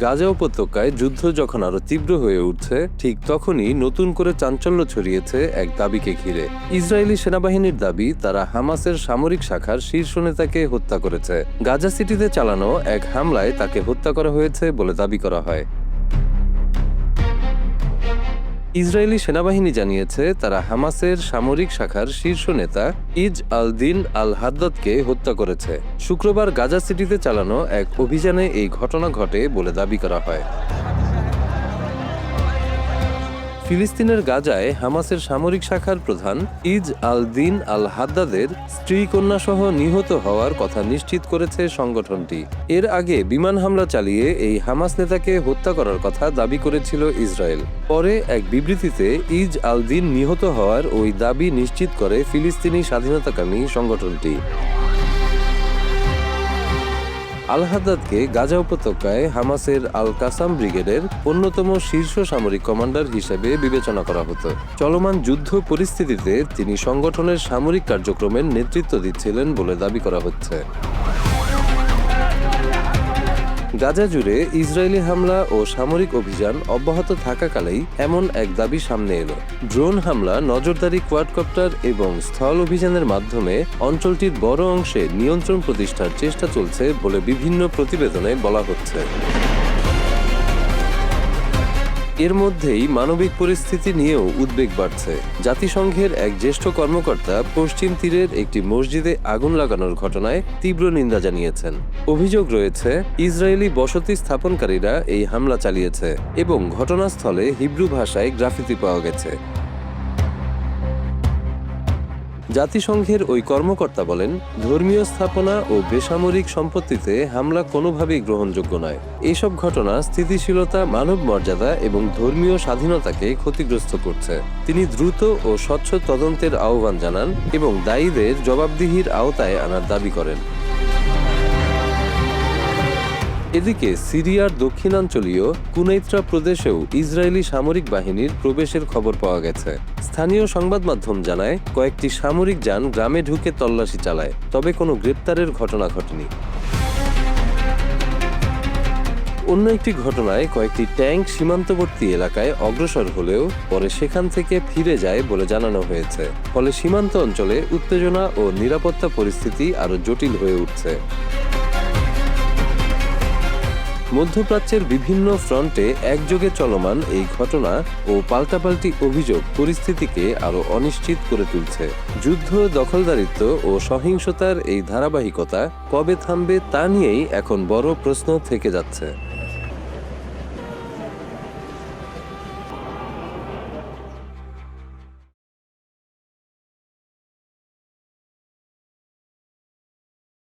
গাজা উপত্যকায় যুদ্ধ যখন আরো তীব্র হয়ে উঠছে, ঠিক তখনই নতুন করে চাঞ্চল্য ছড়িয়েছে এক দাবিকে ঘিরে। ইসরায়েলি সেনাবাহিনীর দাবি, তারা হামাসের সামরিক শাখার শীর্ষ নেতাকে হত্যা করেছে। গাজা সিটিতে চালানো এক হামলায় তাকে হত্যা করা হয়েছে বলে দাবি করা হয়। ইসরায়েলি সেনাবাহিনী জানিয়েছে, তারা হামাসের সামরিক শাখার শীর্ষ নেতা ইজ আল দিন আল হাদ্দাদকে হত্যা করেছে। শুক্রবার গাজা সিটিতে চালানো এক অভিযানে এই ঘটনা ঘটে বলে দাবি করা হয়। ফিলিস্তিনের গাজায় হামাসের সামরিক শাখার প্রধান ইজ আল দিন আল হাদ্দাদের স্ত্রী কন্যা সহ নিহত হওয়ার কথা নিশ্চিত করেছে সংগঠনটি। এর আগে বিমান হামলা চালিয়ে এই হামাস নেতাকে হত্যা করার কথা দাবি করেছিল ইসরায়েল। পরে এক বিবৃতিতে ইজ আল দিন নিহত হওয়ার ওই দাবি নিশ্চিত করে ফিলিস্তিনি স্বাধীনতাকামী সংগঠনটি। আল হাদ্দাদকে গাজা উপত্যকায় হামাসের আল কাসাম ব্রিগেডের অন্যতম শীর্ষ সামরিক কমান্ডার হিসেবে বিবেচনা করা হতো। চলমান যুদ্ধ পরিস্থিতিতে তিনি সংগঠনের সামরিক কার্যক্রমের নেতৃত্ব দিচ্ছিলেন বলে দাবি করা হচ্ছে। গাজা জুড়ে ইসরায়েলি হামলা ও সামরিক অভিযান অব্যাহত থাকাকালেই এমন এক দাবি সামনে এলো। ড্রোন হামলা, নজরদারি কোয়াডকপ্টার এবং স্থল অভিযানের মাধ্যমে অঞ্চলটির বড় অংশে নিয়ন্ত্রণ প্রতিষ্ঠার চেষ্টা চলছে বলে বিভিন্ন প্রতিবেদনে বলা হচ্ছে। এর মধ্যেই মানবিক পরিস্থিতি নিয়েও উদ্বেগ বাড়ছে। জাতিসংঘের এক জ্যেষ্ঠ কর্মকর্তা পশ্চিম তীরের একটি মসজিদে আগুন লাগানোর ঘটনায় তীব্র নিন্দা জানিয়েছেন। অভিযোগ রয়েছে, ইসরায়েলি বসতি স্থাপনকারীরা এই হামলা চালিয়েছে এবং ঘটনাস্থলে হিব্রু ভাষায় গ্রাফিতি পাওয়া গেছে। জাতিসংঘের ওই কর্মকর্তা বলেন, ধর্মীয় স্থাপনা ও বেসামরিক সম্পত্তিতে হামলা কোনোভাবেই গ্রহণযোগ্য নয়। এসব ঘটনা স্থিতিশীলতা, মানব মর্যাদা এবং ধর্মীয় স্বাধীনতাকে ক্ষতিগ্রস্ত করছে। তিনি দ্রুত ও স্বচ্ছ তদন্তের আহ্বান জানান এবং দায়ীদের জবাবদিহির আওতায় আনার দাবি করেন। এদিকে সিরিয়ার দক্ষিণাঞ্চলীয় কুনাইত্রা প্রদেশেও ইসরায়েলি সামরিক বাহিনীর প্রবেশের খবর পাওয়া গেছে। স্থানীয় সংবাদ মাধ্যম জানায়, কয়েকটি সামরিক যান গ্রামে ঢুকে তল্লাশি চালায়, তবে কোনো গ্রেপ্তারের ঘটনা ঘটেনি। অন্য একটি ঘটনায় কয়েকটি ট্যাঙ্ক সীমান্তবর্তী এলাকায় অগ্রসর হলেও পরে সেখান থেকে ফিরে যায় বলে জানানো হয়েছে। ফলে সীমান্ত অঞ্চলে উত্তেজনা ও নিরাপত্তা পরিস্থিতি আরও জটিল হয়ে উঠছে। মধ্যপ্রাচ্যের বিভিন্ন ফ্রন্টে একযোগে চলমান এই ঘটনা ও পাল্টাপাল্টি অভিযোগ পরিস্থিতিকে আরও অনিশ্চিত করে তুলছে। যুদ্ধ, দখলদারিত্ব ও সহিংসতার এই ধারাবাহিকতা কবে থামবে তা নিয়েই এখন বড় প্রশ্ন থেকে যাচ্ছে।